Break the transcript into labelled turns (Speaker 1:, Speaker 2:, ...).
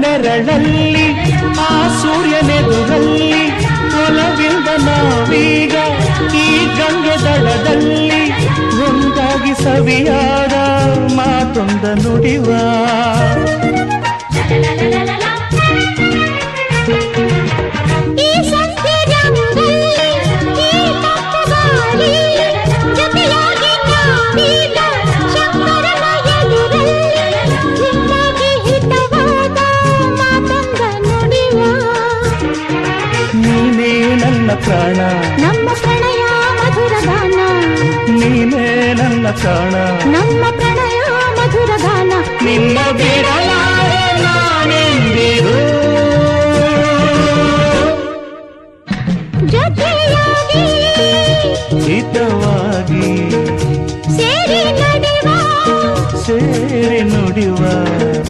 Speaker 1: ನೆರಳಲ್ಲಿ ಆ ಸೂರ್ಯನೆದುರಲ್ಲಿ ಒಲವಿಂದ ನಾವೀಗ ಈ ಗಂಗೆ ದಡದಲ್ಲಿ ಒಂದಾಗಿ ಸವಿಯಾದ ಮಾತೊಂದ ನುಡಿವ ಪ್ರಾಣ
Speaker 2: ನಮ್ಮ ಪ್ರಣಯ ಮಧುರ ಗಾನ
Speaker 1: ನೀನೇ ನನ್ನ ಪ್ರಾಣ
Speaker 2: ನಮ್ಮ ಪ್ರಣಯ ಮಧುರ ಗಾನ
Speaker 1: ನಿನ್ನ ಬಿಡಲಾರೆ ನಾನೆಂದಿರು
Speaker 2: ಜೊತೆಯಾಗಿ
Speaker 1: ಹಿತವಾಗಿ
Speaker 2: ಸೇರಿ
Speaker 1: ನುಡಿವ